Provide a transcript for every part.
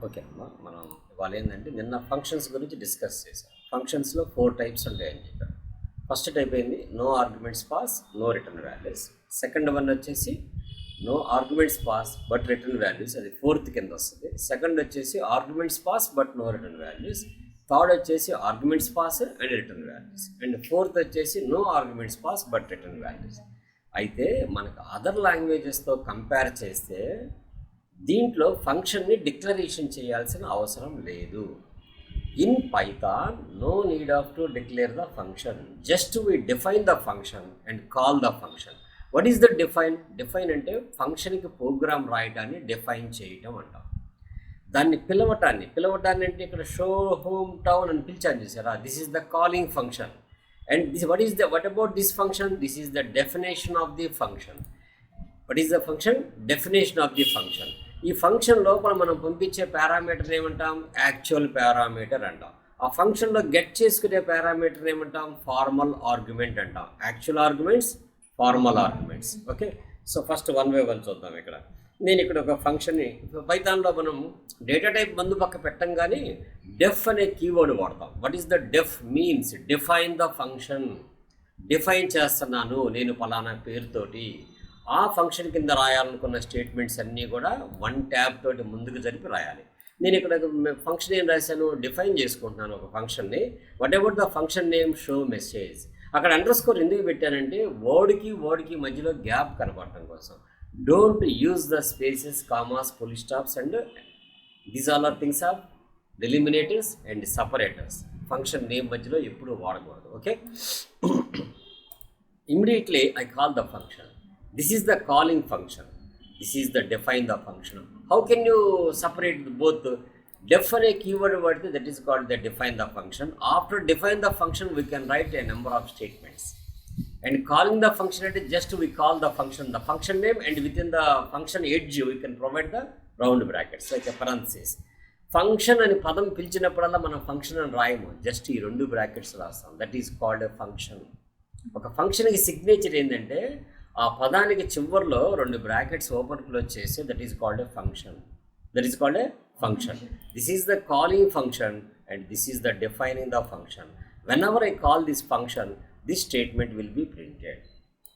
Okay అమ్మా, మనం ఇవాళ ఏంటంటే నిన్న ఫంక్షన్స్ గురించి డిస్కస్ చేసాం. ఫంక్షన్స్లో 4 టైప్స్ ఉంటాయని చెప్పారు. ఫస్ట్ టైప్ ఏంది, no arguments pass, no return values. Second one వచ్చేసి no arguments pass but return values, అది 4th కింద వస్తుంది. సెకండ్ వచ్చేసి arguments pass but no return values. Third వచ్చేసి arguments pass and return values. And 4th వచ్చేసి no arguments pass but return values. అయితే మనకు other లాంగ్వేజెస్తో compare చేస్తే దీంట్లో ఫంక్షన్ని డిక్లరేషన్ చేయాల్సిన అవసరం లేదు. In Python no need of to declare the function, just we define the function and call the function. What is the define? Define అంటే ఫంక్షన్కి ప్రోగ్రామ్ రాయటాన్ని డిఫైన్ చేయటం అంటాం. దాన్ని పిలవటాన్ని అంటే ఇక్కడ షో హోమ్ టౌన్ అని పిలిచాను చూసారా, this is the calling function. And this what about this function? This is the definition of the function. What is the function? Definition of the function. ఈ function లోపల మనం పంపించే పారామీటర్ ఏమంటాం? Actual parameter అంటాం. ఆ ఫంక్షన్లో గెట్ చేసుకునే parameter ఏమంటాం? ఫార్మల్ ఆర్గ్యుమెంట్ అంటాం. Actual arguments, formal arguments. Okay, so first one by one చూద్దాం. ఇక్కడ నేను ఇక్కడ ఒక ఫంక్షన్ని పైథాన్లో మనం డేటా టైప్ ముందు పక్క పెట్టం కానీ డెఫ్ అనే కీవర్డ్ వాడతాం. What is the deaf means? Define the function. Define చేస్తున్నాను నేను పలానా పేరుతోటి. ఆ ఫంక్షన్ కింద రాయాలనుకున్న స్టేట్మెంట్స్ అన్నీ కూడా 1 ట్యాబ్ తోటి ముందుకు జరిపి రాయాలి. నేను ఇక్కడ ఫంక్షన్ ఏం రాశాను? డిఫైన్ చేసుకుంటున్నాను ఒక ఫంక్షన్ని. What about the function name? Show message. అక్కడ అండర్స్కోర్ ఎందుకు పెట్టానంటే వర్డ్కి మధ్యలో గ్యాప్ కనపడటం కోసం. Don't use the spaces, commas, full stops and these all are things of deliminators and separators. Function name మధ్యలో ఎప్పుడు వాడకూడదు. Okay, immediately I call the function. This is the calling function. This is the define the function. How can you separate both? Def and a keyword word, that is called the define the function. After define the function, we can write a number of statements. And calling the function, just we call the function name, and within the function edge, we can provide the round brackets, like a parenthesis. Function అని పదం పిలిచినప్పుడల్లా మనం function అని రాయము, just ఈ 2 brackets రాస్తాం. That is called a function. ఒక ఫంక్షన్కి signature ఏంటంటే ఆ పదానికి చివరిలో 2 బ్రాకెట్స్ ఓపెన్ క్లోజ్ చేసి that is called a function. This is the calling function and this is the defining the function. Whenever I call this function, this statement will be printed.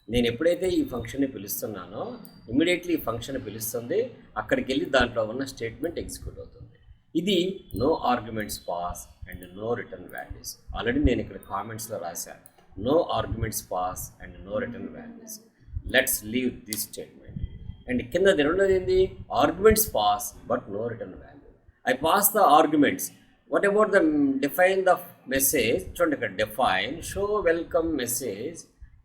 నేను ఎప్పుడైతే ఈ ఫంక్షన్ని పిలుస్తున్నానో immediately ఈ function పిలుస్తుంది, అక్కడికి వెళ్ళి దాంట్లో ఉన్న స్టేట్మెంట్ ఎగ్జిక్యూట్ అవుతుంది. ఇది no arguments pass and no return values. Already నేను ఇక్కడ కామెంట్స్లో రాశాను, no arguments pass and no return values. Let's leave this statement. And కింద రెండోది ఏంది? Arguments pass but no return value. I pass the arguments. What about the define the message? చూడండి ఇక్కడ define show welcome message.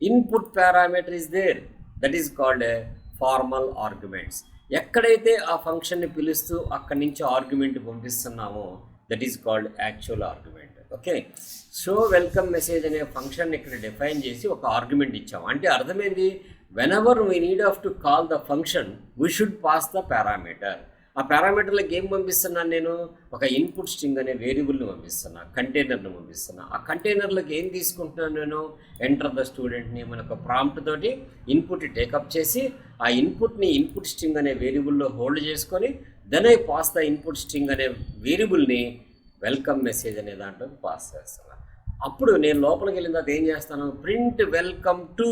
Input parameter is there, that is called a formal arguments. ఎక్కడైతే ఆ ఫంక్షన్ని పిలుస్తూ అక్కడి నుంచి argument పంపిస్తున్నామో that is called actual argument. Okay, show welcome message అనే function ఇక్కడ డిఫైన్ చేసి ఒక ఆర్గ్యుమెంట్ ఇచ్చాం. అంటే అర్థమైంది, whenever we need of to call the function we should pass the parameter. ఆ పారామీటర్లకు ఏం పంపిస్తున్నాను నేను? ఒక ఇన్పుట్ స్ట్రింగ్ అనే వేరియబుల్ని పంపిస్తున్నా, కంటైనర్ని పంపిస్తున్నా. ఆ కంటైనర్లకు ఏం తీసుకుంటున్నాను నేను? ఎంటర్ ద స్టూడెంట్ని మనకు ప్రాంప్ట్ తోటి ఇన్పుట్ టేకప్ చేసి ఆ ఇన్పుట్ని ఇన్పుట్ స్ట్రింగ్ అనే వేరియబుల్లో హోల్డ్ చేసుకొని then I pass the input string అనే వేరియబుల్ని వెల్కమ్ మెసేజ్ అనే దాంట్లో పాస్ చేస్తాను. అప్పుడు నేను లోపలికి వెళ్ళిన తర్వాత ఏం చేస్తాను? Print welcome to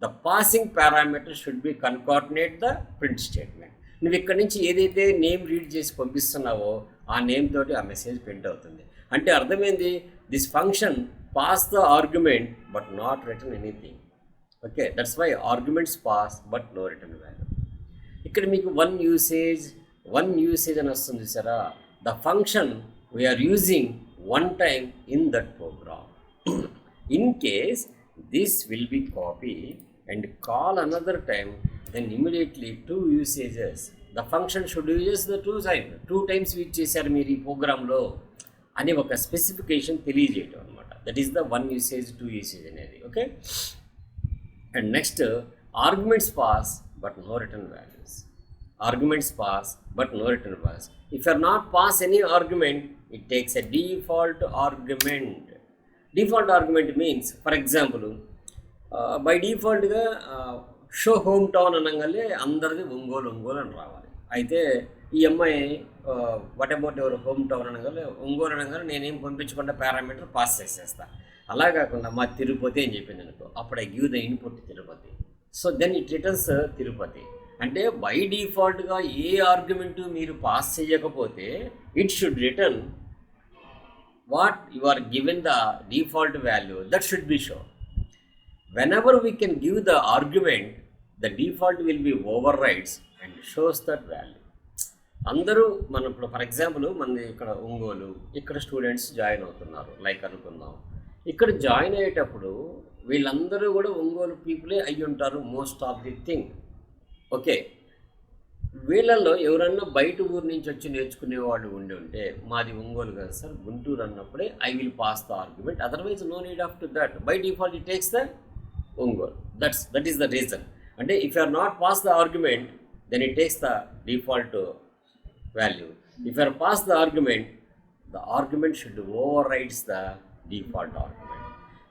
the passing parameter should be concatenate the print statement. నువ్వు ఇక్కడ నుంచి ఏదైతే నేమ్ రీడ్ చేసి పంపిస్తున్నావో ఆ నేమ్ తోటి ఆ మెసేజ్ ప్రింట్ అవుతుంది. అంటే అర్థమైంది, this function pass the argument but not return anything. Okay, that's why arguments pass but no return value. ఇక్కడ మీకు వన్ యూసేజ్ అని వస్తుంది సరే. The function we are using one time in that program. In case this will be copied and call another time, then immediately 2 usages. The function should use the 2 times which చేశారు మీరు ఈ ప్రోగ్రాంలో అని ఒక specification తెలియజేయటం అనమాట. That is the 1 usage 2 usage అనేది. Okay, and next arguments pass but no return values. Arguments pass but no return pass. If you are not pass any argument, it takes a default argument. Default argument means, for example, by default గా show home town అనగానే అందరిది ఒంగోలు అని రావాలి. అయితే ఈ అమ్మాయి what about ఎవరు home town అనగానే ఒంగోలు అనగానే నేనేం పంపించకుండా పారామీటర్ పాస్ చేసేస్తా. అలా కాకుండా మా తిరుపతి అని చెప్పింది అనుకో, అప్పుడు I give the input Tirupati. So then it returns Tirupati. అంటే బై డిఫాల్ట్గా ఏ ఆర్గ్యుమెంటు మీరు పాస్ చేయకపోతే it should return what you are given the default value, that should be shown. Whenever we can give the argument, the default will be overrides and shows that value. అందరూ మనం ఇప్పుడు for example మన ఇక్కడ ఒంగోలు, ఇక్కడ students join అవుతున్నారు like అనుకుందాం. ఇక్కడ join అయ్యేటప్పుడు వీళ్ళందరూ కూడా ఒంగోలు పీపులే అయ్యి ఉంటారు most of the thing. Okay, వీళ్ళల్లో ఎవరన్నా బయట ఊరు నుంచి వచ్చి నేర్చుకునే వాళ్ళు ఉండి ఉంటే మాది ఒంగోలు కదా సార్ గుంటూరు అన్నప్పుడే I will pass the argument, otherwise no need of to that. By default it takes the Ongole. That is the reason. అంటే if you are not pass the argument then it takes the default value. If you are pass the argument should overrides the default argument.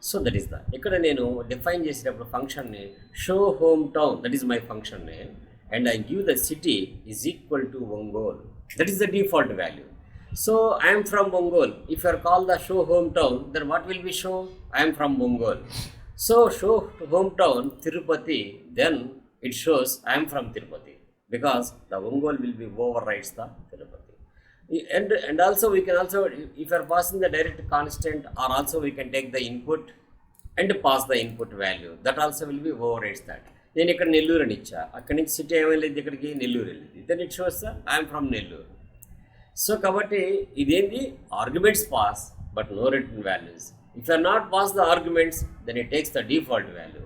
So that is the ఇక్కడ నేను define చేసేటప్పుడు ఫంక్షన్ని show home town, that is my function name, and I give the city is equal to Ongole. That is the default value. So I am from Ongole. If you are called the show hometown, then what will be show? I am from Ongole. So show hometown Tirupati, then it shows I am from Tirupati, because the Ongole will be overrides the Tirupati. And also we can also, if you are passing the direct constant, or also we can take the input and pass the input value, that also will be overrides that. నేను ఇక్కడ నెల్లూరు అని ఇచ్చా, అక్కడి నుంచి city ఏమైంది ఇక్కడికి నెల్లూరు వెళ్ళింది, then it shows I'm from Nellore. So కాబట్టి ఇదేంటి arguments pass but no return values. If you are not pass the arguments then it takes the default value.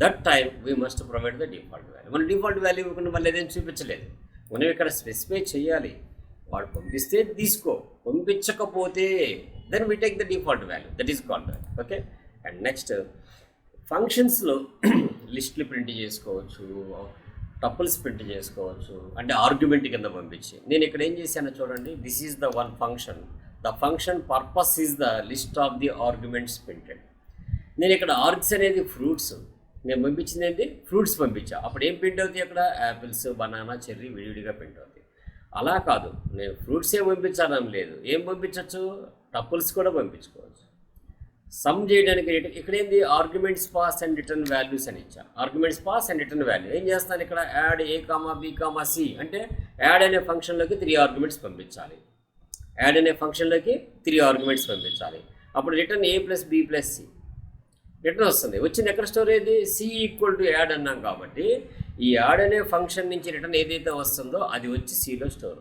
That time we must provide the default value. మన default value ఇవ్వకుండా మళ్ళీ ఏదైనా చూపించలేదు, మనం ఇక్కడ specify చేయాలి. వాడు పంపిస్తే తీసుకో, పంపించకపోతే then we take the default value, that is called that. Okay, and next ఫంక్షన్స్లో లిస్టులు ప్రింట్ చేసుకోవచ్చు, టపుల్స్ ప్రింట్ చేసుకోవచ్చు, అంటే ఆర్గ్యుమెంట్ కింద పంపించి. నేను ఇక్కడ ఏం చేశానో చూడండి, this is the one function. The function purpose is the list of the arguments printed. నేను ఇక్కడ ఆర్గ్స్ అనేది ఫ్రూట్స్, నేను పంపించింది ఏంటి ఫ్రూట్స్ పంపించా. అప్పుడు ఏం ప్రింట్ అవుతాయి అక్కడ? యాపిల్స్, బనానా, చెర్రీ విడివిడిగా ప్రింట్ అవుతాయి. అలా కాదు, నేను ఫ్రూట్సే పంపించాలని లేదు, ఏం పంపించవచ్చు? టపుల్స్ కూడా పంపించుకోవచ్చు. సమ్ చేయడానికి ఇక్కడ ఏంది arguments pass and return values అని ఇచ్చా. Arguments pass and return value ఏం చేస్తాను ఇక్కడ? యాడ్ ఏ కామా బి కామా సి అంటే యాడ్ అనే ఫంక్షన్లోకి 3 ఆర్గ్యుమెంట్స్ పంపించాలి. యాడ్ అనే ఫంక్షన్లోకి 3 ఆర్గ్యుమెంట్స్ పంపించాలి. అప్పుడు return A plus B plus C return వస్తుంది. వచ్చింది ఎక్కడ స్టోర్ అయ్యేది? సి ఈక్వల్ టు యాడ్ అన్నాం కాబట్టి ఈ యాడ్ అనే ఫంక్షన్ నుంచి రిటర్న్ ఏదైతే వస్తుందో అది వచ్చి సిలో స్టోర్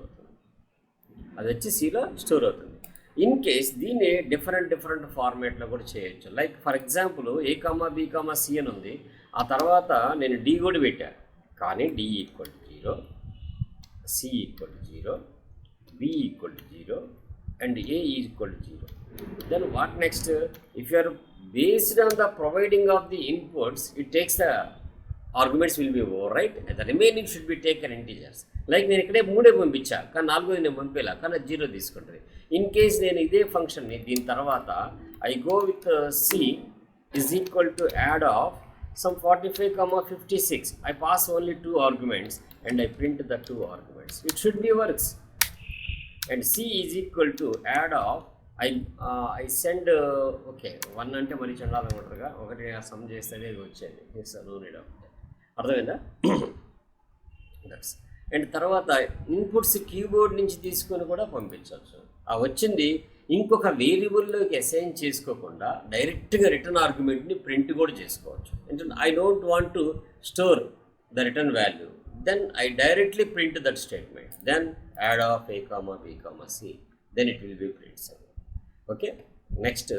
అవుతుంది. ఇన్ కేస్ దీన్ని డిఫరెంట్ ఫార్మేట్లో కూడా చేయొచ్చు. Like for example A comma B comma C అని ఉంది, ఆ తర్వాత నేను డి కూడా పెట్టాను, కానీ D equal to 0, C equal to 0, B equal to 0 and A equal to 0. Then what next? If you are based on the providing of the inputs it takes the arguments will be overwrite, the remaining should be taken integers. Like నేను ఇక్కడే 3 పంపించా, కానీ 4 నేను పంపేలా, కానీ 0 తీసుకుంటుంది. In case నేను ఇదే ఫంక్షన్ని దీని తర్వాత I go with C is equal to add of sum 45, 56. I pass only 2 arguments and I print the 2 arguments. It should be works. And C is equal to add of I send okay 1 అంటే మరి చండాలనుకుంటారుగా, ఒకటి some చేస్తే వచ్చేది. Yes no need of అర్థమైందా? That's. And తర్వాత inputs keyboard నుంచి తీసుకొని కూడా పంపించవచ్చు. ఆ వచ్చింది ఇంకొక వేరియబుల్లోకి అసైన్ చేసుకోకుండా డైరెక్ట్గా రిటర్న్ ఆర్గ్యుమెంట్ని ప్రింట్ కూడా చేసుకోవచ్చు. అంటే I don't want to store the return value, then I directly print that statement, then add of A comma B comma C, then it will be prints. Okay, next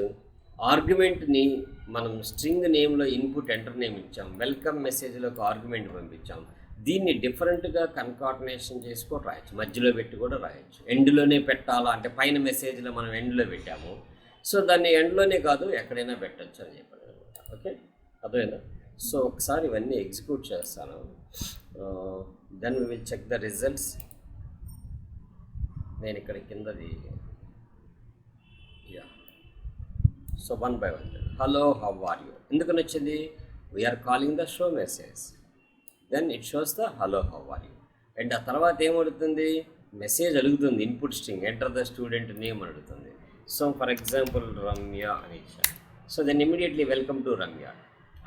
ఆర్గ్యుమెంట్ని మనం string నేమ్లో input enter name ఇచ్చాం, welcome మెసేజ్లో ఒక argument పంపించాం. దీన్ని డిఫరెంట్గా కన్కార్డినేషన్ చేసుకొని రాయొచ్చు, మధ్యలో పెట్టి కూడా రాయొచ్చు. ఎండ్లోనే పెట్టాలా అంటే పైన మెసేజ్లో మనం ఎండ్లో పెట్టాము, సో దాన్ని ఎండ్లోనే కాదు ఎక్కడైనా పెట్టచ్చు అని చెప్పాను అనమాట. ఓకే, అర్థమైందా? సో ఒకసారి ఇవన్నీ ఎగ్జిక్యూట్ చేస్తాను, then we will check the results. నేను ఇక్కడ కిందది so 1 by 1. Hello how are you ఎందుకని వచ్చింది? We are calling the show message, then it shows the hello how are you. And ఆ తర్వాత ఏమడుగుతుంది, మెసేజ్ అడుగుతుంది, input string enter the student name అని అడుగుతుంది. సో ఫర్ ఎగ్జాంపుల్ రమ్య అని ఇచ్చాను. So then immediately welcome to Ramya,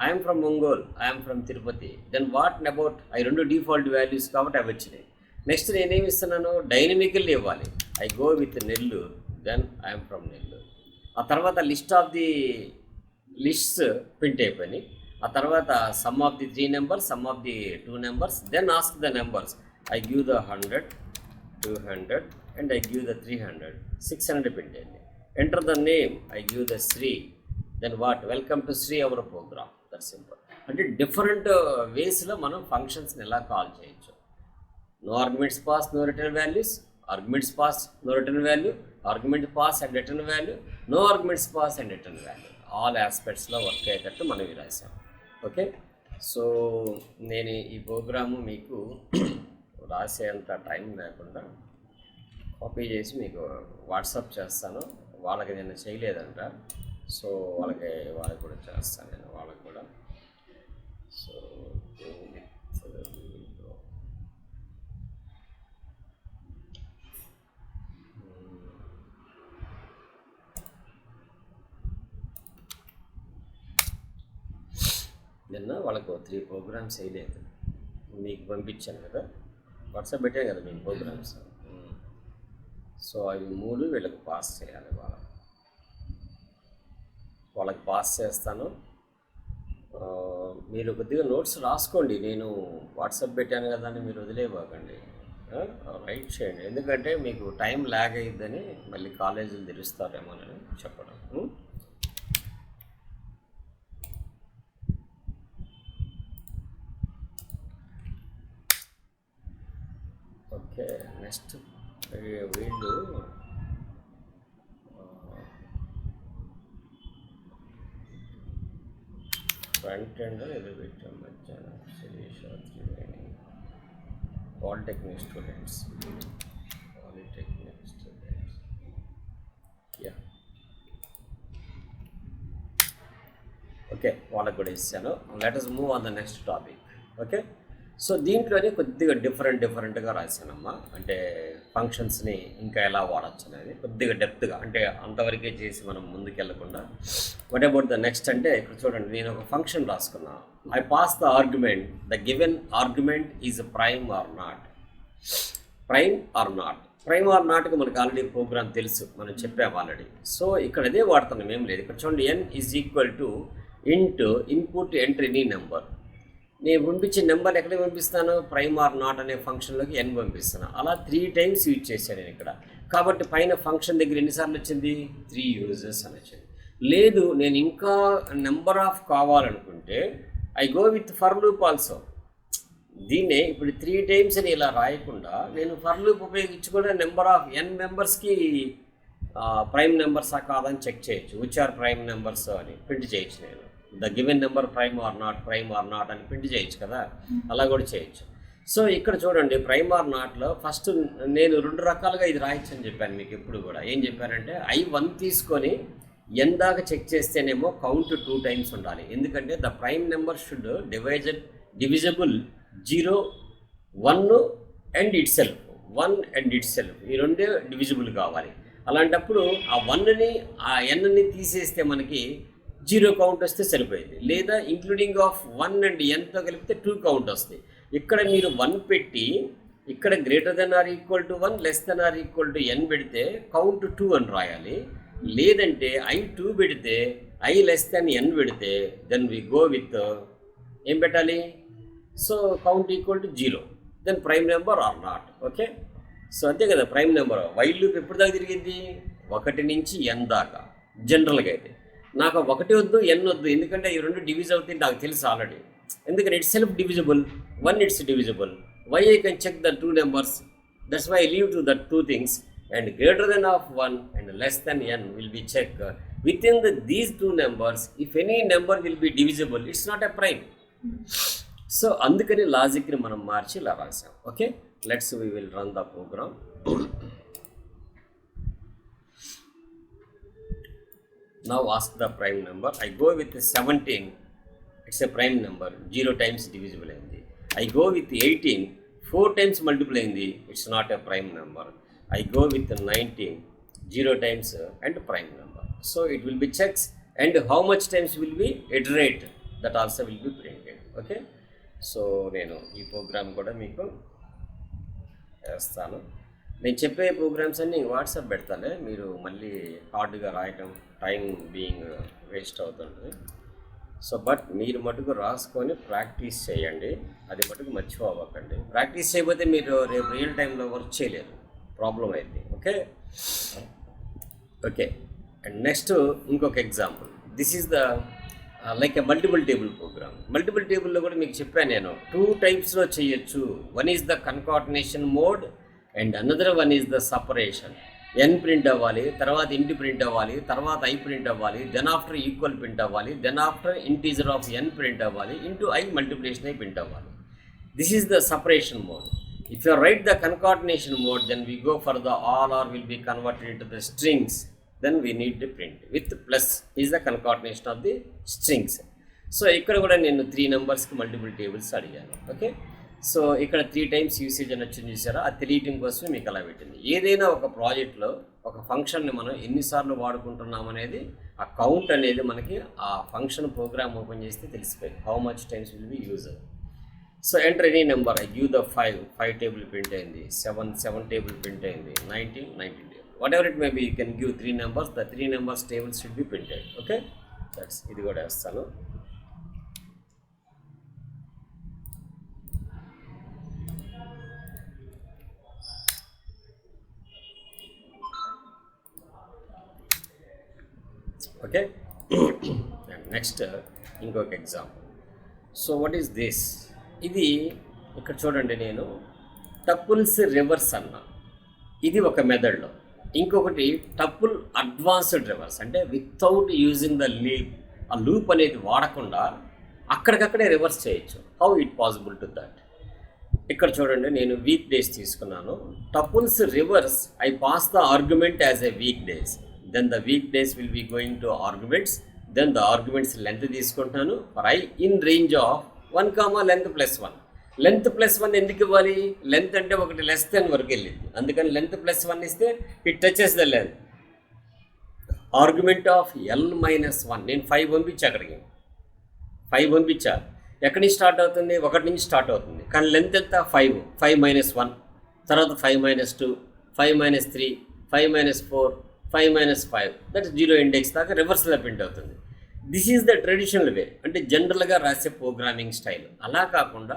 I'm from Ongole, I'm from Tirupati. Then what about, అవి రెండు డిఫాల్ట్ వాల్యూస్ కాబట్టి అవి వచ్చినాయి. నెక్స్ట్ నేనేమి ఇస్తున్నాను, డైనమికల్లీ ఇవ్వాలి. I go with Nellore, then I'm from Nellore. ఆ తర్వాత list of the lists print అయిపోయినాయి. ఆ తర్వాత sum of the 3 numbers, sum of the 2 numbers, then ask the numbers. I give the 100, 200 and I give the 300, 600 print అయింది. Enter the name, I give the Shri, then what, welcome to Shri our program. That simple. అంటే different వేస్లో మనం ఫంక్షన్స్ని ఎలా call చేయొచ్చు. No arguments pass, no return values, arguments pass, no return value, argument pass and return value, no arguments pass and return value. All ఆస్పెక్ట్స్లో work అయ్యేటట్టు మనం ఇవి రాసాం. ఓకే, సో నేను ఈ ప్రోగ్రాము మీకు రాసేంత టైం లేకుండా కాపీ చేసి మీకు వాట్సాప్ చేస్తాను. వాళ్ళకి నేను చేయలేదంట, సో వాళ్ళకి కూడా చేస్తాను నేను, వాళ్ళకి కూడా. సో నిన్న వాళ్ళకు 3 ప్రోగ్రామ్స్ వేయలేదు, మీకు పంపించాను కదా, వాట్సాప్ పెట్టాను కదా మీకు ప్రోగ్రామ్స్. సో అవి 3 వీళ్ళకి పాస్ చేయాలి. వాళ్ళకి పాస్ చేస్తాను. మీరు కొద్దిగా నోట్స్ రాసుకోండి, నేను వాట్సాప్ పెట్టాను కదా అని మీరు వదిలేయకండి, రైట్ చేయండి. ఎందుకంటే మీకు టైం ల్యాగ్ అయ్యిద్దని మళ్ళీ కాలేజీలు తెరుస్తారేమోనని చెప్పడం. ఓకే, నెక్స్ట్ వీళ్ళు ఫ్రంట్ ఎండ్ ఏదో పెట్టాం మధ్యాహ్నం. Sirisha Triveni, polytechnic students, ya okay, వాళ్ళకు కూడా ఇచ్చాను. Let us move on the next topic. Okay, so దీంట్లోనే కొద్దిగా డిఫరెంట్గా రాశానమ్మా. అంటే ఫంక్షన్స్ని ఇంకా ఎలా వాడచ్చు అనేది కొద్దిగా డెప్త్గా, అంటే అంతవరకే చేసి మనం ముందుకెళ్ళకుండా వాట్ అబౌట్ ద నెక్స్ట్ అంటే ఇక్కడ చూడండి, నేను ఒక ఫంక్షన్ రాసుకున్నా. I pass the argument, the given argument is prime or not. Prime or not, prime or నాట్కి మనకు ఆల్రెడీ ప్రోగ్రామ్ తెలుసు, మనం చెప్పాము ఆల్రెడీ. సో ఇక్కడ అదే వాడుతున్నాం, ఏం లేదు. ఇక్కడ చూడండి, n is equal to into input enter any number. నేను పంపించే నెంబర్ ఎక్కడికి పంపిస్తాను, ప్రైమ్ ఆర్ నాట్ అనే ఫంక్షన్లోకి n పంపిస్తాను. అలా 3 times యూజ్ చేశాను నేను ఇక్కడ. కాబట్టి పైన ఫంక్షన్ దగ్గర ఎన్నిసార్లు వచ్చింది, 3 uses అని వచ్చింది. లేదు నేను ఇంకా నెంబర్ ఆఫ్ కావాలనుకుంటే I go with for loop also. దీన్నే ఇప్పుడు 3 times అని ఇలా రాయకుండా నేను ఫర్ లూప్ ఉపయోగించి కూడా నెంబర్ ఆఫ్ n మెంబర్స్కి ప్రైమ్ నెంబర్సా కాదని చెక్ చేయొచ్చు. విచ్ ఆర్ ప్రైమ్ నెంబర్స్ అని ప్రింట్ చేయొచ్చు. నేను the given number prime or not అని ప్రింట్ చేయొచ్చు కదా, అలా కూడా చేయొచ్చు. సో ఇక్కడ చూడండి, ప్రైమ్ ఆర్ నాట్లో ఫస్ట్ నేను 2 రకాలుగా ఇది రాయొచ్చు అని చెప్పాను మీకు. ఎప్పుడు కూడా ఏం చెప్పారంటే I1 తీసుకొని n దాకా చెక్ చేస్తేనేమో కౌంట్ 2 times ఉండాలి. ఎందుకంటే the prime number should divisible 0, 1 and it self, 1 and it self, ఈ రెండే డివిజిబుల్ కావాలి. అలాంటప్పుడు ఆ 1ని ఆ nని తీసేస్తే మనకి 0 కౌంట్ వస్తే సరిపోయింది. లేదా ఇంక్లూడింగ్ ఆఫ్ 1 అండ్ nతో కలిపితే 2 కౌంట్ వస్తాయి. ఇక్కడ మీరు 1 పెట్టి ఇక్కడ greater than or equal to 1, less than or equal to n పెడితే కౌంట్ 2 అని రాయాలి. లేదంటే I2 పెడితే I లెస్ దెన్ n పెడితే దెన్ వి గో విత్ ఏం పెట్టాలి, so count equal to 0, then prime number or not. Okay, so అంతే కదా ప్రైమ్ నెంబర్. వైల్ లూప్ ఎప్పుడు దాకా తిరిగింది, 1 నుంచి n దాకా. జనరల్గా అయితే నాకు 1 వద్దు, n వద్దు, ఎందుకంటే ఈ 2 డివిజ్ అవుతాయి నాకు తెలుసు ఆల్రెడీ. ఎందుకంటే it's self divisible, 1 it's divisible, why I can check the 2 numbers, that's why I leave to the 2 things, and greater than of 1 and less than n will be checked within these 2 numbers. If any number will be divisible, it's not a prime. So అందుకని లాజిక్ని మనం మార్చి ఇలా రాసాం. Okay, we will run the program. Now ask the prime number. I go with 17, it's a prime number, 0 times divisible అయింది. I go with 18, 4 times multiply అయింది, it's not a prime number. I go with 19, 0 times and prime number. So it will be checks and how much times will be iterate, that also will be printed. Okay, so నేను ఈ programme కూడా మీకు వేస్తాను. నేను చెప్పే programmes అన్నీ WhatsApp పెడతాను, మీరు మళ్ళీ హార్డ్గా రాయటం టైం బీయింగ్ వేస్ట్ అవుతుంది. సో బట్ మీరు మటుకు రాసుకొని ప్రాక్టీస్ చేయండి, అది మటుకు మర్చిపోవకండి. ప్రాక్టీస్ చేయకపోతే మీరు రేపు రియల్ టైంలో వర్క్ చేయలేరు, ప్రాబ్లం అయింది. ఓకే అండ్ నెక్స్ట్ ఇంకొక example. This is the like a multiple table program. Multiple టేబుల్లో కూడా మీకు చెప్పాను నేను 2 టైప్స్లో చేయొచ్చు. One is the concatenation mode and another one is the separation. N print అవ్వాలి, తర్వాత ఇంటి ప్రింట్ అవ్వాలి, తర్వాత ఐ ప్రింట్ అవ్వాలి, దెన్ ఆఫ్టర్ ఈక్వల్ ప్రింట్ అవ్వాలి, then after integer of N print అవ్వాలి, into I multiplication I print అవ్వాలి. This is the separation mode. If you write the concatenation mode, then we go for the all or will be converted into the strings. Then we need to print with plus is the concatenation of the strings. So ఇక్కడ కూడా నేను 3 నెంబర్స్కి multiple tables అడిగాను. Okay, so ఇక్కడ 3 times usage అని వచ్చింది చూసారా, అది తెలియటం కోసం మీకు అలా పెట్టింది. ఏదైనా ఒక ప్రాజెక్ట్లో ఒక ఫంక్షన్ని మనం ఎన్నిసార్లు వాడుకుంటున్నాం అనేది ఆ కౌంట్ అనేది మనకి ఆ ఫంక్షన్ ప్రోగ్రామ్ ఓపెన్ చేస్తే తెలిసిపోయింది, how much times will be use. So enter any number, I give the 5 table print అయింది, 7 టేబుల్ ప్రింట్ అయింది, 19 table, what ever it may be. You can give 3 numbers, the 3 numbers tables should be printed. Okay, that's ఇది కూడా వేస్తాను. Okay and next ఇంకొక example. So what is this? ఇది ఇక్కడ చూడండి, నేను టపుల్స్ రివర్స్ అన్నా, ఇది ఒక మెథడ్లో. ఇంకొకటి టపుల్ అడ్వాన్స్డ్ రివర్స్, అంటే వితౌట్ యూజింగ్ ద లీప్, ఆ లూప్ అనేది వాడకుండా అక్కడికక్కడే రివర్స్ చేయొచ్చు. How it possible to that? ఇక్కడ చూడండి, నేను వీక్ డేస్ తీసుకున్నాను. Tuples reverse, I pass the argument as a week days, then the week days will be going to arguments, then the arguments length తీసుకుంటున్నాను for I in range of 1, length +1. Length +1 ఎందుకు ఇవ్వాలి? Length అంటే ఒకటి less than వరకు వెళ్ళింది, అందుకని length +1 ఇస్తే it touches the length. Argument of L-1, నేను 5 పంపించా, అక్కడికి 5 పంపించా. ఎక్కడి నుంచి స్టార్ట్ అవుతుంది? 1 నుంచి స్టార్ట్ అవుతుంది, కానీ లెంత్ ఎంత? 5 -1, తర్వాత 5-2, 5-3, 5-4, 5-5, దట్ 0 ఇండెక్స్ దాకా రివర్స్లో ప్రింట్ అవుతుంది. This is the traditional way, అంటే జనరల్గా రాసే ప్రోగ్రామింగ్ స్టైల్. అలా కాకుండా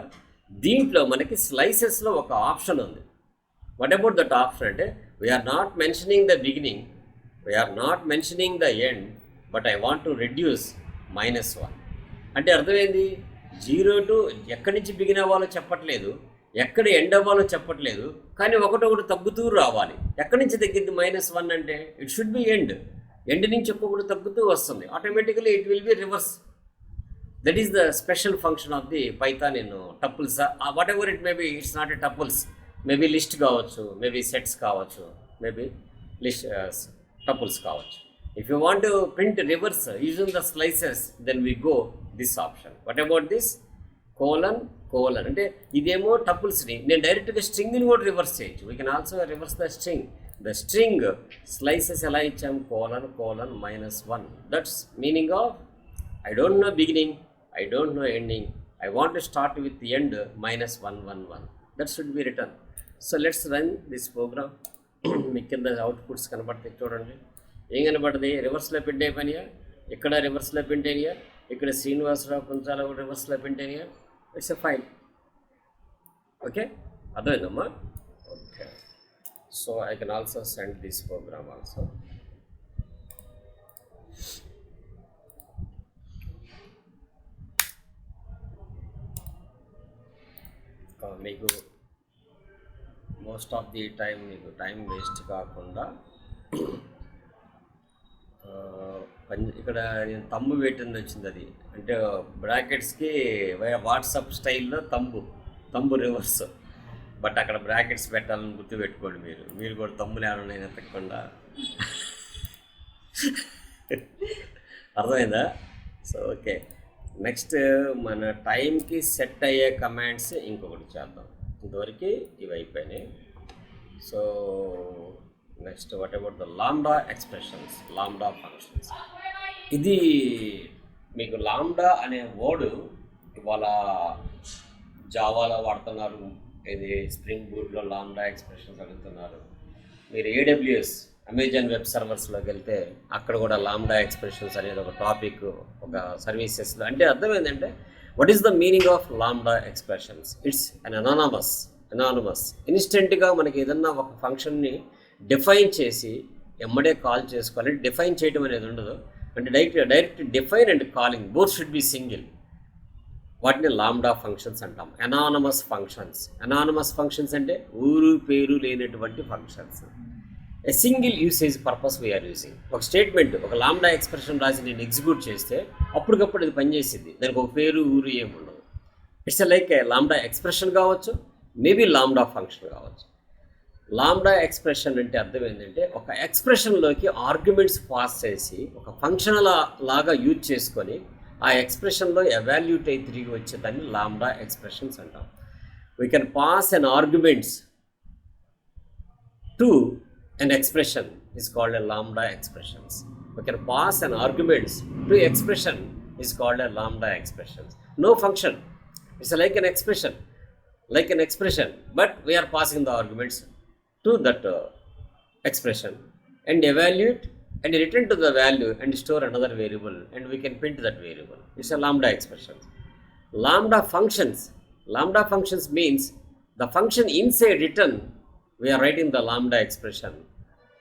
దీంట్లో మనకి స్లైసెస్లో ఒక ఆప్షన్ ఉంది. వాట్ అబౌట్ దట్ ఆప్షన్ అంటే, we're not mentioning the beginning, we're not mentioning the end, but I want to reduce -1. అంటే అర్థమైంది, 0 to ఎక్కడి నుంచి బిగిన్ అవ్వాలో చెప్పట్లేదు, ఎక్కడ ఎండ్ అవ్వాలో చెప్పట్లేదు, కానీ ఒకటొకటి తగ్గుతూ రావాలి. ఎక్కడి నుంచి తగ్గింది -1 అంటే ఇట్ షుడ్ బి ఎండ్ నుంచి ఒక్కొక్కటి తగ్గుతూ వస్తుంది, automatically it will be reverse. That is the special function of the Python in tuples. Whatever it maybe, it's not a tuples, maybe list కావచ్చు, మేబీ సెట్స్ కావచ్చు, maybe list tuples కావచ్చు. If you want to print reverse using the slices, then we go this option. What about this? Colon అంటే ఇదేమో టపుల్స్ని నేను డైరెక్ట్గా స్ట్రింగ్ని కూడా రివర్స్ చేయొచ్చు. We can also reverse the string. The string slices ఎలా ఇచ్చాము? ::-1. That's meaning of I don't know beginning, I don't know ending, I want to start with end -111. That should be return. So let's run this program. మీకు కింద outputs కనబడతాయి చూడండి. ఏం కనబడుతుంది? రివర్స్లో print అయిపోయినాయా, ఇక్కడ రివర్స్లో ప్రింట్ అయినాయా, ఇక్కడ శ్రీనివాసరావు కొంచాల కూడా రివర్స్లో ప్రింట్ అయినాయా. It's a file. ఓకే, అర్థమైందమ్మా? Okay, so I can also send this program also. మీకు మోస్ట్ ఆఫ్ ది టైం మీకు టైం వేస్ట్ కాకుండా ఇక్కడ నేను తంబు పెట్టింది వచ్చింది, అది అంటే బ్రాకెట్స్కి వాట్సాప్ స్టైల్లో తంబు రివర్స్, బట్ అక్కడ బ్రాకెట్స్ పెట్టాలని గుర్తుపెట్టుకోండి. మీరు కూడా తమ్ములు ఏమన్నా ఎత్తకుండా. అర్థమైందా? సో ఓకే, నెక్స్ట్ మన టైంకి సెట్ అయ్యే కమాండ్స్ ఇంకొకటి చేద్దాం. ఇంతవరకు ఇవి అయిపోయినాయి. So next what about the lambda expressions, lambda functions. ఇది మీకు లాంబ్డా అనే వర్డ్ ఇవాళ జావాలో వాడుతున్నారు, ఇది స్ప్రింగ్ బూట్లో లాంబ్డా ఎక్స్ప్రెషన్స్ అడుగుతున్నారు. మీరు AWS అమెజాన్ వెబ్ సర్వర్స్లోకి వెళ్తే అక్కడ కూడా లాంబ్డా ఎక్స్ప్రెషన్స్ అనేది ఒక టాపిక్, ఒక సర్వీసెస్లో. అంటే అర్థం ఏంటంటే what is the meaning of lambda expressions? It's an anonymous ఇన్స్టెంట్గా మనకి ఏదన్నా ఒక ఫంక్షన్ని డిఫైన్ చేసి ఎమ్మడే కాల్ చేసుకోవాలి. డిఫైన్ చేయడం అనేది ఉండదు, అంటే direct define and calling both should be single. వాటిని లాంబ్డా ఫంక్షన్స్ అంటాం. అనానమస్ ఫంక్షన్స్ అంటే ఊరు పేరు లేనటువంటి functions. A single usage purpose we are using. ఒక స్టేట్మెంట్, ఒక లాంబ్డా ఎక్స్ప్రెషన్ రాసి నేను ఎగ్జిక్యూట్ చేస్తే అప్పటికప్పుడు ఇది పనిచేసింది, దానికి ఒక పేరు ఊరు ఏముండదు. ఇట్స్ లైక్ లాంబ్డా ఎక్స్ప్రెషన్ కావచ్చు, మేబీ లాంబ్డా ఫంక్షన్ కావచ్చు. లాంబ్డా ఎక్స్ప్రెషన్ అంటే అర్థం ఏంటంటే ఒక ఎక్స్ప్రెషన్లోకి ఆర్గ్యుమెంట్స్ పాస్ చేసి ఒక ఫంక్షన్ లాగా యూజ్ చేసుకొని ఆ ఎక్స్ప్రెషన్లో ఎవాల్యూట్ అయి తిరిగి వచ్చేదాన్ని లాంబ్డా ఎక్స్ప్రెషన్స్ అంటాం. We can pass an arguments to an expression is called a lambda expressions. We can pass an arguments to expression is called a lambda expressions. No function, it's like an expression, but we are passing the arguments to that expression and evaluate and return to the value and store another variable and we can print that variable. It's a lambda expression. Lambda functions means the function inside return we are writing the lambda expression.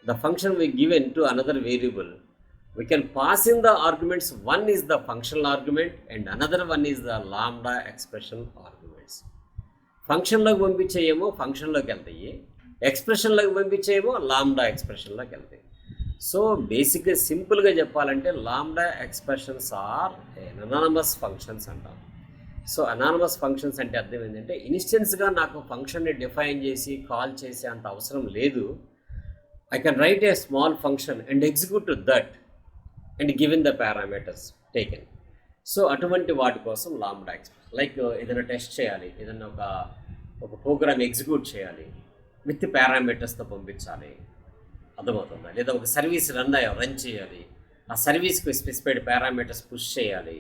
The function we given to another variable, we can pass in the arguments. One is the functional argument and another one is the lambda expression arguments. Function loki పంపించేయేమో function లోకి వెళ్తాయి, expression లోకి పంపించేయేమో lambda expression లోకి వెళ్తాయి. So బేసిక్గా సింపుల్గా చెప్పాలంటే lambda expressions are anonymous functions అంటాం. So anonymous functions అంటే అర్థం ఏంటంటే ఇన్స్టెన్స్గా నాకు ఫంక్షన్ని డిఫైన్ చేసి కాల్ చేసే అంత అవసరం లేదు. I can write a small function and execute that and given the parameters taken. So అటువంటి వాటి కోసం లాంబ్డా ఎక్స్ప్రెషన్, లైక్ ఏదైనా టెస్ట్ చేయాలి, ఏదైనా ఒక ప్రోగ్రామ్ ఎగ్జిక్యూట్ చేయాలి, విత్ పారామీటర్స్తో పంపించాలి, అర్థమవుతుందా? లేదా ఒక సర్వీస్ రన్ చేయాలి, ఆ సర్వీస్కి స్పెసిఫైడ్ పారామీటర్స్ పుష్ చేయాలి,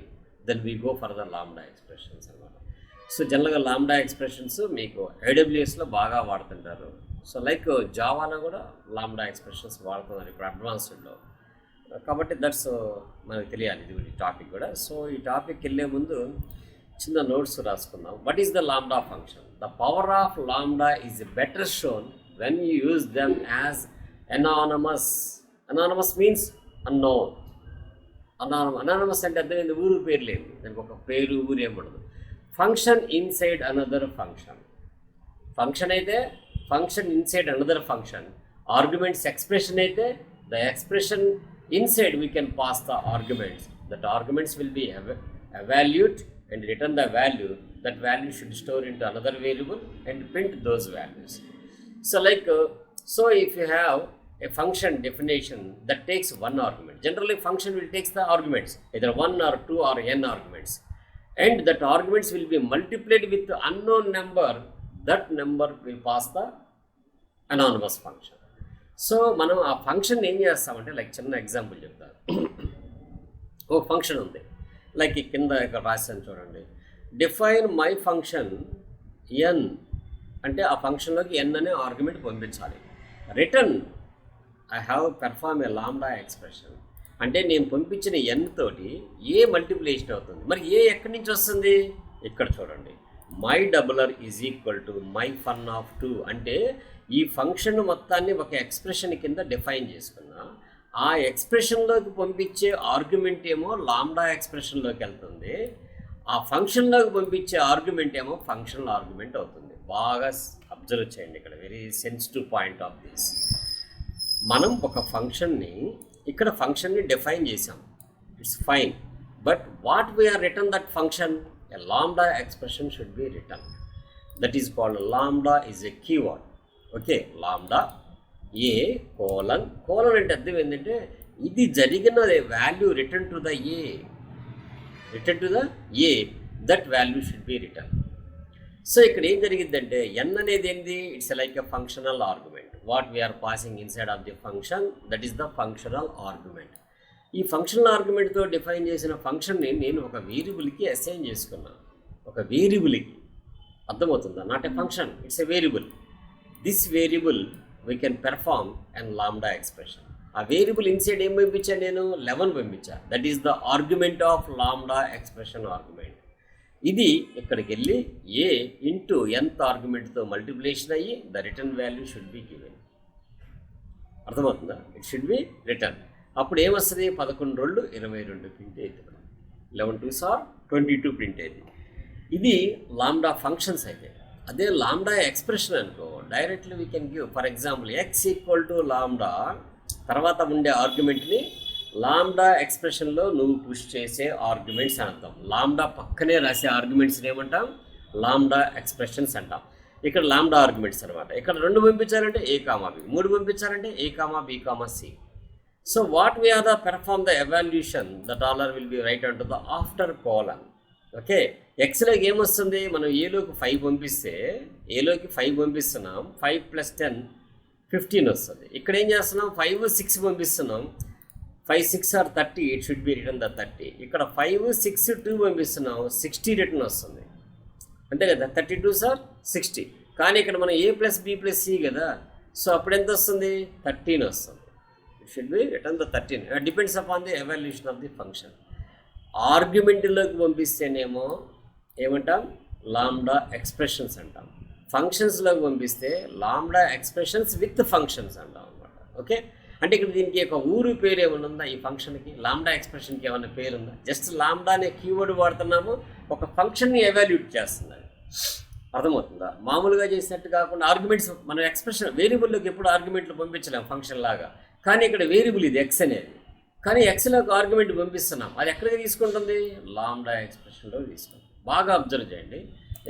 then we go for the lambda expressions అన్నమాట. సో జనరల్గా లాంబ్డా ఎక్స్ప్రెషన్స్ మీకు AWSలో బాగా వాడుతుంటారు. సో లైక్ జావాలో కూడా లాంబ్డా ఎక్స్ప్రెషన్స్ వాడుతున్నారు ఇప్పుడు అడ్వాన్స్డ్లో. కాబట్టి దట్స్ మనకు తెలియాలి ఇది టాపిక్ కూడా. సో ఈ టాపిక్ వెళ్ళే ముందు చిన్న నోట్స్ రాసుకుందాం. What is the lambda function? The power of lambda is better shown when you use them as anonymous means unknown. Anonymous అంటే అర్థమైంది ఊరు పేరు లేదు, దానికి ఒక పేరు ఊరు ఏమఉండదు. ఫంక్షన్ ఇన్సైడ్ అనదర్ ఫంక్షన్ అయితే function inside another function. Arguments expression అయితే the expression inside we can pass the arguments. That arguments will be evaluate and return the value. That value should store into another variable and print those values. So if you have a function definition that takes one argument, generally function will take the arguments either 1 or 2 or n arguments, and that arguments will be multiplied with the unknown number. That number will pass the anonymous function. So మనం ఆ function ఏం చేస్తామంటే like చిన్న example చెప్తాను. ఓ function ఉంది, like కింద ఇక్కడ రాశాను చూడండి, డిఫైన్ మై ఫంక్షన్ ఎన్ అంటే ఆ ఫంక్షన్లోకి ఎన్ అనే ఆర్గ్యుమెంట్ పంపించాలి. Return I have perform A lambda expression అంటే నేను పంపించిన ఎన్ తోటి ఏ మల్టిప్లికేషన్ అవుతుంది. మరి ఏ ఎక్కడి నుంచి వస్తుంది? ఇక్కడ చూడండి, my doubler is equal to my fun of 2 అంటే ఈ ఫంక్షన్ మొత్తాన్ని ఒక ఎక్స్ప్రెషన్ కింద డిఫైన్ చేసుకున్నా ఆ ఎక్స్ప్రెషన్లోకి పంపించే ఆర్గ్యుమెంట్ ఏమో లాంబ్డా ఎక్స్ప్రెషన్లోకి వెళ్తుంది, ఆ ఫంక్షన్లోకి పంపించే ఆర్గ్యుమెంట్ ఏమో ఫంక్షనల్ ఆర్గ్యుమెంట్ అవుతుంది. బాగా అబ్జర్వ్ చేయండి, ఇక్కడ very sensitive point of this. మనం ఒక ఫంక్షన్ని డిఫైన్ చేసాం, it's fine, but what we are return that function? A lambda expression should be written. That is called lambda is a keyword. Okay, lambda a colon అంటే అర్థం ఏంటంటే ఇది జరిగిన value return to the A, that value should be written. సో ఇక్కడ ఏం జరిగిద్దంటే n అనేది ఏంది, it's like a functional argument. What we are passing inside of the function, that is the functional argument. ఈ ఫంక్షనల్ ఆర్గ్యుమెంట్తో డిఫైన్ చేసిన ఫంక్షన్ని నేను ఒక వేరియబుల్కి అసైన్ చేసుకున్నాను. ఒక వేరియబుల్కి, అర్థమవుతుందా? Not a function, it's a variable. This variable we can perform and lambda expression. ఆ వేరియబుల్ ఇన్సైడ్ ఏం పంపించాను నేను? 11 పంపించాను. That is the argument of lambda expression argument. ఇది ఇక్కడికి వెళ్ళి ఏ ఇంటూ nth ఆర్గ్యుమెంట్తో మల్టిప్లికేషన్ అయ్యి the return value should be given. అర్థమవుతుందా? It should be return. అప్పుడు ఏమొస్తుంది? 11 2 22 ప్రింట్ అవుతుంది. 11 2s are 22 ప్రింట్ అయింది. ఇది లాంబ్డా ఫంక్షన్స్ అయితే. అదే లాంబ్డా ఎక్స్ప్రెషన్ అనుకో, directly we can give for example x equal to lambda, తర్వాత ఉండే ఆర్గ్యుమెంట్ని లాంబ్డా ఎక్స్ప్రెషన్లో నువ్వు పుష్ చేసే ఆర్గ్యుమెంట్స్ అని అర్థం. లాంబ్డా పక్కనే రాసే ఆర్గ్యుమెంట్స్ని ఏమంటాం? లాంబ్డా ఎక్స్ప్రెషన్స్ అంటాం. ఇక్కడ లాంబ్డా ఆర్గ్యుమెంట్స్ అనమాట. ఇక్కడ 2 పంపించాలంటే a, b, 3 పంపించాలంటే a, b, c. So what we are the perform the evaluation, the dollar will be right onto the after colon. Okay, ఎక్స్లోకి ఏమొస్తుంది? మనం ఏలోకి 5 పంపిస్తే, ఏలోకి 5 పంపిస్తున్నాం, 5 + 10 15 వస్తుంది. ఇక్కడ ఏం చేస్తున్నాం? 5 6 పంపిస్తున్నాం, 5 6 are 30, it should be return the 30. ఇక్కడ 5 6 2 పంపిస్తున్నాం, 60 రిటర్న్ వస్తుంది, అంతే కదా? 32s are 60. కానీ ఇక్కడ మనం a + b + c కదా, సో అప్పుడు ఎంత వస్తుంది? 13 వస్తుంది. It should be return the 13. Depends upon the evaluation of the function. ఆర్గ్యుమెంట్లోకి పంపిస్తేనేమో ఏమంటాం? లాంబ్డా ఎక్స్ప్రెషన్స్ అంటాం. ఫంక్షన్స్లోకి పంపిస్తే లాంబ్డా ఎక్స్ప్రెషన్స్ విత్ ఫంక్షన్స్ అంటాం అనమాట. ఓకే, అంటే ఇక్కడ దీనికి ఒక ఊరు పేరు ఏమైనా ఉందా? ఈ ఫంక్షన్కి లాంబ్డా ఎక్స్ప్రెషన్కి ఏమైనా పేరు ఉందా? జస్ట్ లాంబ్డా అనే కీవర్డ్ వాడుతున్నాము, ఒక ఫంక్షన్ని ఎవాల్యూట్ చేస్తుంది. అర్థమవుతుందా? మామూలుగా చేసినట్టు కాకుండా ఆర్గ్యుమెంట్స్ మనం ఎక్స్ప్రెషన్ వేరియబుల్లోకి ఎప్పుడు ఆర్గ్యుమెంట్లు పంపించలేము ఫంక్షన్ లాగా. కానీ ఇక్కడ వేరియబుల్ ఇది ఎక్స్ అనేది, కానీ ఎక్స్లోకి ఆర్గ్యుమెంట్ పంపిస్తున్నాం. అది ఎక్కడికి తీసుకుంటుంది? లాంబ్డా ఎక్స్ప్రెషన్లో తీసుకుంటుంది. బాగా అబ్జర్వ్ చేయండి.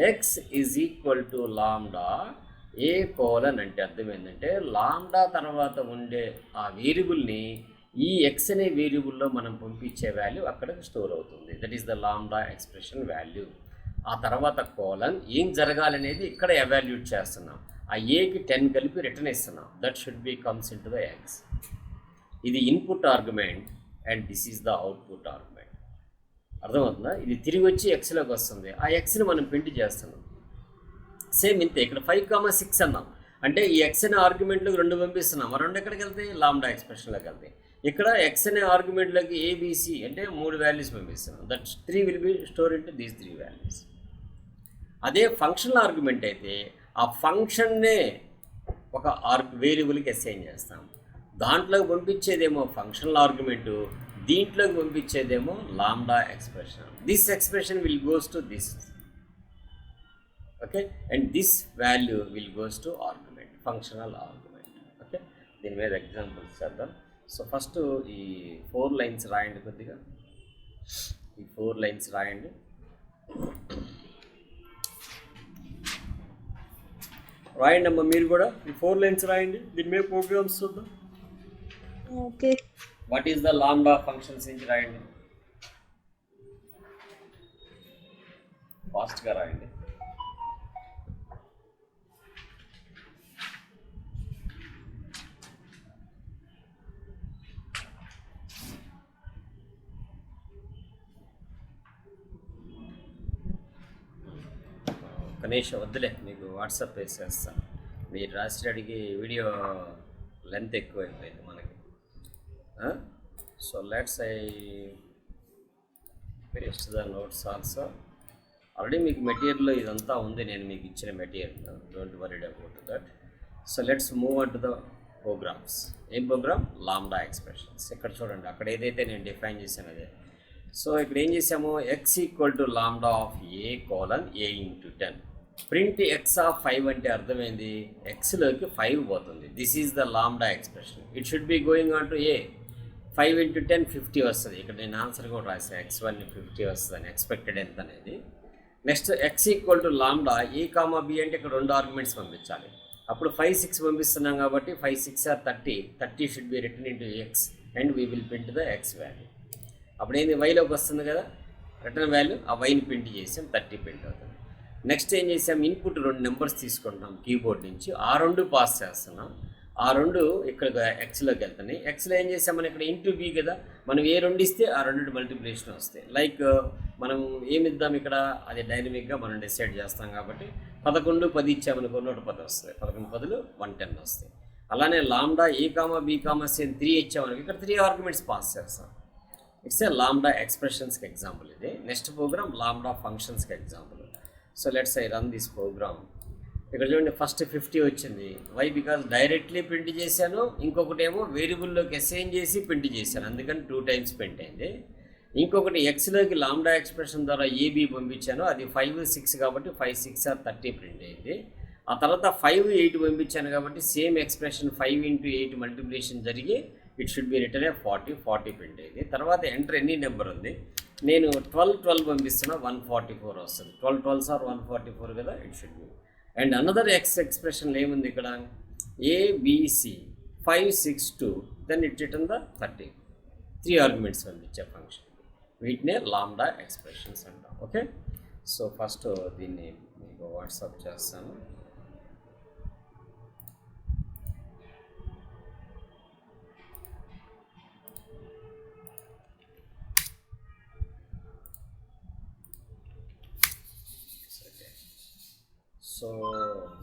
X is equal to lambda A colon అంటే అర్థం ఏంటంటే, లాంబ్డా తర్వాత ఉండే ఆ వేరియబుల్ని ఈ ఎక్స్ అనే వేరియబుల్లో మనం పంపించే వాల్యూ అక్కడికి స్టోర్ అవుతుంది. That is the lambda expression value. ఆ తర్వాత కోలన్ ఏం జరగాలనేది ఇక్కడ ఎవాల్యూట్ చేస్తున్నాం. ఆ ఏకి 10 కలిపి రిటర్న్ ఇస్తున్నాం. That should be comes in to the X. ఇది input argument and this is the output argument. అర్థమవుతుందా? ఇది తిరిగి వచ్చి ఎక్స్లోకి వస్తుంది. ఆ ఎక్స్ని మనం ప్రింట్ చేస్తున్నాం. సేమ్ ఇంతే. ఇక్కడ 5 6 అన్నాం అంటే ఈ ఎక్స్ అనే ఆర్గ్యుమెంట్లోకి 2 పంపిస్తున్నాం. ఆ 2 ఎక్కడికి వెళ్తాయి? లాంబ్డా ఎక్స్ప్రెషన్లోకి వెళ్తాయి. ఇక్కడ ఎక్స్ అనే ఆర్గ్యుమెంట్లోకి ఏబిసి అంటే 3 వాల్యూస్ పంపిస్తున్నాం. That 3 will be store into these 3 values. అదే ఫంక్షనల్ ఆర్గ్యుమెంట్ అయితే ఆ ఫంక్షన్నే ఒక వేరియబుల్కి అసైన్ చేస్తాం. దాంట్లోకి పంపించేదేమో ఫంక్షనల్ ఆర్గ్యుమెంటు, దీంట్లోకి పంపించేదేమో lambda expression. This expression will goes to this, okay, and this value will goes to argument, functional argument. Okay, దీని మీద ఎగ్జాంపుల్స్ చేద్దాం. సో ఫస్ట్ ఈ 4 లైన్స్ రాయండి. కొద్దిగా ఈ 4 లైన్స్ రాయండి. రాయండి అమ్మా మీరు కూడా. ఈ 4 లైన్స్ రాయండి. దీని మీద ప్రోగ్రామ్స్ చూద్దాం. Okay, what is the lambda functions నుంచి రాయండి. ఫాస్ట్గా రాయండి. కనీసం వద్దులే, మీకు వాట్సాప్ వేసేస్తాను. మీరు రాసేటికి వీడియో లెంత్ ఎక్కువైపోయింది మనకి. So let's I paste the notes also. Already మీకు మెటీరియల్లో ఇదంతా ఉంది, నేను మీకు ఇచ్చిన material. Don't worried about that. So let's move on to the programs. ఏం ప్రోగ్రామ్? Lambda expressions. ఇక్కడ చూడండి, అక్కడ ఏదైతే నేను డిఫైన్ చేశాను అదే. సో ఇక్కడ ఏం చేసాము? X equal to lambda of A colon A into 10. Print X of 5 అంటే అర్థమైంది, ఎక్స్లోకి 5 పోతుంది. This is the lambda expression. It should be going on to ఏ. 5 × 10 50 వస్తుంది. ఇక్కడ నేను ఆన్సర్ కూడా రాసాను, x1 50 వస్తుందని. ఎక్స్పెక్టెడ్ ఎంత అనేది. Next X equal to lambda A, B అంటే ఇక్కడ 2 ఆర్గ్యుమెంట్స్ పంపించాలి. అప్పుడు 5 6 పంపిస్తున్నాం కాబట్టి 5 6 are 30. 30 should be return into X and we will print the X value. అప్పుడు ఏంది? వైలోకి వస్తుంది కదా రిటర్న్ వాల్యూ. ఆ వైని ప్రింట్ చేసాం, 30 ప్రింట్ అవుతుంది. నెక్స్ట్ ఏం చేసాం, ఇన్పుట్ 2 నెంబర్స్ తీసుకుంటున్నాం కీబోర్డ్ నుంచి, ఆ 2 పాస్ చేస్తున్నాం. ఆ 2 ఇక్కడ ఎక్స్లోకి వెళ్తున్నాయి. ఎక్స్లో ఏం చేసాం, మనం ఇక్కడ ఇంటూ బి కదా, మనం ఏ 2 ఇస్తే ఆ 2 మల్టిప్లికేషన్ వస్తాయి. లైక్ మనం ఏమి ఇద్దాం ఇక్కడ, అది డైనమిక్గా మనం డిసైడ్ చేస్తాం కాబట్టి 11 10 ఇచ్చామనుకో 110 వస్తాయి, 11 10 110 వస్తాయి. అలానే lambda A comma B comma C 3 ఇచ్చామనుకో ఇక్కడ 3 ఆర్గ్యుమెంట్స్ పాస్ చేస్తాం. ఇట్స్ ఏ లాంబ్డా ఎక్స్ప్రెషన్స్కి ఎగ్జాంపుల్ ఇది. నెక్స్ట్ ప్రోగ్రామ్ లాంబ్డా ఫంక్షన్స్కి example. So let's I run this program. ఇక్కడ చూడండి, ఫస్ట్ 50 వచ్చింది. వై? బికాజ్ డైరెక్ట్లీ ప్రింట్ చేశాను, ఇంకొకటి ఏమో వేరియబుల్లోకి అసైన్ చేసి ప్రింట్ చేశాను, అందుకని 2 టైమ్స్ ప్రింట్ అయింది. ఇంకొకటి ఎక్స్లోకి లాంబ్డా ఎక్స్ప్రెషన్ ద్వారా ఏబీ పంపించాను, అది 5 6 కాబట్టి 5 6 ఆర్ 30 ప్రింట్ అయింది. ఆ తర్వాత 5 8 పంపించాను కాబట్టి సేమ్ ఎక్స్ప్రెషన్ 5 × 8 మల్టిప్లికేషన్ జరిగి it should be return 40 print అయింది. తర్వాత ఎంటర్ ఎనీ నెంబర్ ఉంది, నేను 12 పంపిస్తున్నా 144 వస్తుంది. 12 12s ఆర్ 144 కదా, it should be. And another ఎక్స్ప్రెషన్లో ఏముంది ఇక్కడ, A B C 5 6 2, then it return the 30. 3 arguments పంపించే ఫంక్షన్, వీటినే లాంబ్డా ఎక్స్ప్రెషన్స్ అంటాం. ఓకే, సో ఫస్ట్ దీన్ని మీకు వాట్సాప్ చేస్తాను. సో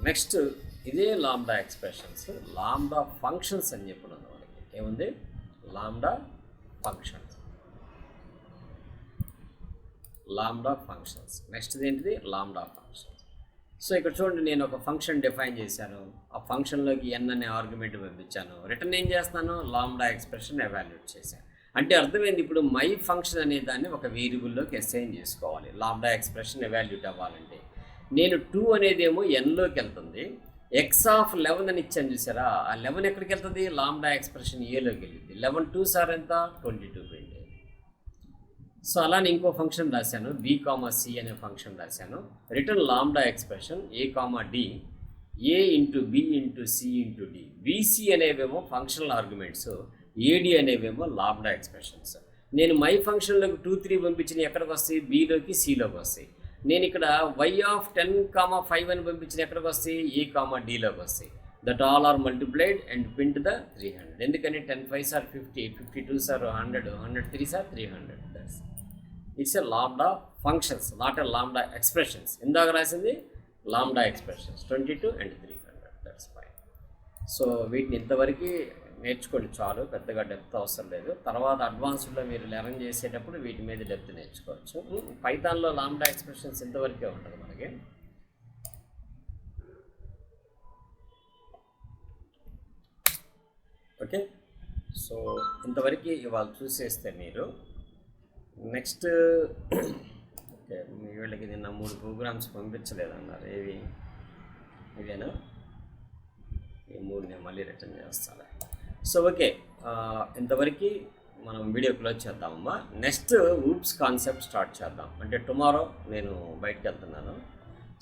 నెక్స్ట్ ఇదే లాంబ్డా ఎక్స్ప్రెషన్స్, లాంబ్డా ఫంక్షన్స్ అని చెప్పున్నాను వాళ్ళకి. ఏముంది, lambda functions, lambda functions. Next ఏంటిది, లాంబ్డా ఫంక్షన్స్. సో ఇక్కడ చూడండి, నేను ఒక ఫంక్షన్ డిఫైన్ చేశాను, ఆ ఫంక్షన్లోకి n అనే ఆర్గ్యుమెంట్ పంపించాను, రిటర్న్ ఏం చేస్తాను, లాంబ్డా ఎక్స్ప్రెషన్ ఎవాల్యుయేట్ చేశాను. అంటే అర్థమైంది, ఇప్పుడు మై ఫంక్షన్ అనే దాన్ని ఒక వేరియబుల్లోకి అసైన్ చేసుకోవాలి లాంబ్డా ఎక్స్ప్రెషన్ ఎవాల్యుయేట్ అవ్వాలంటే. నేను 2 అనేదేమో ఎన్లోకి వెళ్తుంది, ఎక్స్ ఆఫ్ 11 అని ఇచ్చాను చూసారా, ఆ 11 ఎక్కడికి వెళ్తుంది, లాంబ్డా ఎక్స్ప్రెషన్ ఏలోకి వెళ్ళింది. 11 2s ఆర్ ఎంత, 22 ప్రింట్. సో అలానే ఇంకో ఫంక్షన్ రాశాను, బి కామా సి అనే ఫంక్షన్ రాశాను, return lambda expression a comma d, a into b into c into d. B c అనేవేమో ఫంక్షనల్ ఆర్గ్యుమెంట్స్, ఏడి అనేవేమో లాంబ్డా ఎక్స్ప్రెషన్స్. నేను మై ఫంక్షన్లోకి 2 3 పంపించిన ఎక్కడికి వస్తాయి, బిలోకి సిలోకి వస్తాయి. నేను ఇక్కడ వై ఆఫ్ 10, 5 అని పంపించిన ఎక్కడికి వస్తాయి, ఏ కామా డీలోకి వస్తాయి. That all are multiplied and print the 300. ఎందుకని 10 5s are 50, 52s are 100, 103s are 300. That's it's a lambda functions, not a lambda expressions. ఇందాక రాసింది lambda expressions 22 and 300. That's fine. So వీటిని ఇంతవరకు నేర్చుకోండి చాలు, పెద్దగా డెప్త్ అవసరం లేదు. తర్వాత అడ్వాన్స్డ్లో మీరు లెర్న్ చేసేటప్పుడు వీటి మీద డెప్త్ నేర్చుకోవచ్చు. పైథాన్లో లాంబ్డా ఎక్స్ప్రెషన్స్ ఇంతవరకే ఉంటుంది మనకి. ఓకే, సో ఇంతవరకు ఇవాళ చూసేస్తే మీరు నెక్స్ట్ ఓకే, మీ వీళ్ళకి నిన్న 3 ప్రోగ్రామ్స్ పంపించలేదన్నారు, ఏవి ఇవేనా, ఈ 3 నేను మళ్ళీ రిటర్న్ చేస్తాను. సో ఓకే, ఇంతవరకు మనం వీడియో క్లోజ్ చేద్దామమ్మా. నెక్స్ట్ ఊప్స్ కాన్సెప్ట్ స్టార్ట్ చేద్దాం. అంటే టుమారో నేను బయటకు వెళ్తున్నాను,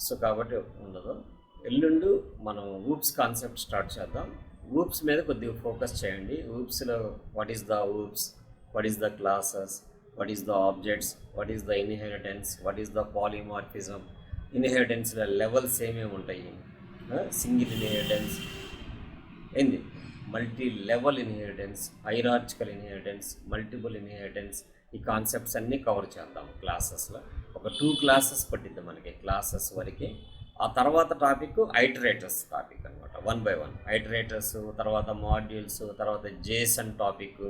సో కాబట్టి ఉండదు. ఎల్లుండి మనం ఊప్స్ కాన్సెప్ట్ స్టార్ట్ చేద్దాం. ఊప్స్ మీద కొద్దిగా ఫోకస్ చేయండి. ఊప్స్లో what is the OOPs, what is the classes, what is the objects, what is the inheritance, what is the polymorphism, ఇన్హెరిటెన్స్లో లెవెల్స్ ఏమేమి ఉంటాయి, సింగిల్ ఇన్హెరిటెన్స్ ఏంది, multi level inheritance, hierarchical inheritance, multiple inheritance. ఈ concepts అన్నీ cover చేద్దాం క్లాసెస్లో. ఒక 2 classes పట్టిద్ది మనకి క్లాసెస్ వరకు. ఆ తర్వాత టాపిక్ ఐటరేటర్స్ టాపిక్ అనమాట, 1 by 1 ఐటరేటర్స్, తర్వాత మాడ్యూల్స్, తర్వాత జేసన్ టాపిక్,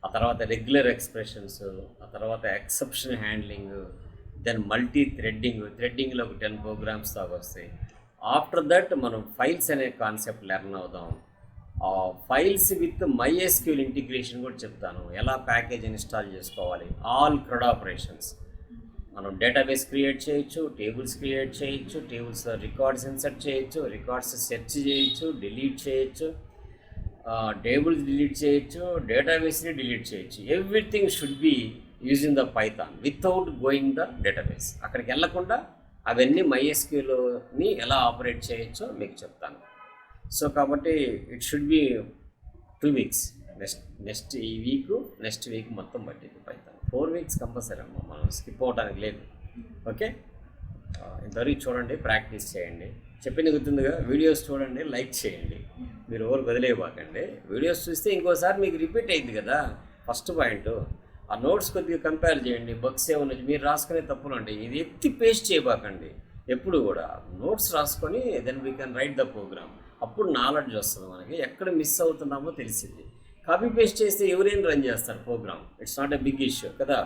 ఆ తర్వాత రెగ్యులర్ ఎక్స్ప్రెషన్స్, ఆ తర్వాత ఎక్సెప్షన్ హ్యాండ్లింగ్, దెన్ మల్టీ థ్రెడ్డింగ్లో ఒక 10 ప్రోగ్రామ్స్ దాకా వస్తాయి. ఆఫ్టర్ దట్ మనం ఫైల్స్ అనే కాన్సెప్ట్ లెర్న్ అవుదాం. ఫైల్స్ విత్ MySQL ఇంటిగ్రేషన్ కూడా చెప్తాను, ఎలా ప్యాకేజ్ ఇన్స్టాల్ చేసుకోవాలి. ఆల్ CRUD ఆపరేషన్స్, మనం డేటాబేస్ క్రియేట్ చేయొచ్చు, టేబుల్స్ క్రియేట్ చేయొచ్చు, టేబుల్స్ రికార్డ్స్ ఇన్సర్ట్ చేయొచ్చు, రికార్డ్స్ సెర్చ్ చేయొచ్చు, డిలీట్ చేయొచ్చు, టేబుల్స్ డిలీట్ చేయొచ్చు, డేటాబేస్ని డిలీట్ చేయొచ్చు. Everything should be using the Python without going the database. అక్కడికి వెళ్ళకుండా అవన్నీ MySQLని ఎలా ఆపరేట్ చేయొచ్చో మీకు చెప్తాను. సో కాబట్టి it should B 2 weeks. Next ఈ నెక్స్ట్ వీక్ మొత్తం పట్టింది పైథాన్. 4 weeks కంపల్సరీ అమ్మ, మనం స్కిప్ అవ్వడానికి లేదు. ఓకే. ఇంతవరకు చూడండి, ప్రాక్టీస్ చేయండి. చెప్పింది గుర్తుందిగా, వీడియోస్ చూడండి, లైక్ చేయండి, మీరు ఎవరు వదిలేయబాకండి. వీడియోస్ చూస్తే ఇంకోసారి మీకు రిపీట్ అయింది కదా. ఫస్ట్ పాయింట్, ఆ నోట్స్ కొద్దిగా కంపేర్ చేయండి, బగ్స్ ఏమన్నా మీరు రాసుకునే తప్పులు అంటే ఇది ఎత్తి పేస్ట్ చేయబాకండి. ఎప్పుడు కూడా నోట్స్ రాసుకొని then we can write the program. అప్పుడు నాలెడ్జ్ వస్తుంది మనకి, ఎక్కడ మిస్ అవుతున్నామో తెలిసింది. కాపీ పేస్ట్ చేస్తే ఎవరైనా రన్ చేస్తారు program, it's not a big issue కదా.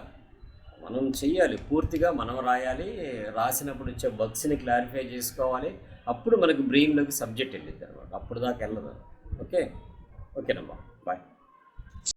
మనం చెయ్యాలి, పూర్తిగా మనం రాయాలి, రాసినప్పుడు వచ్చే బగ్స్ని క్లారిఫై చేసుకోవాలి. అప్పుడు మనకు బ్రెయిన్లోకి సబ్జెక్ట్ వెళ్ళిద్ది అనమాట, అప్పుడు దాకా వెళ్ళదు. ఓకేనమ్మా.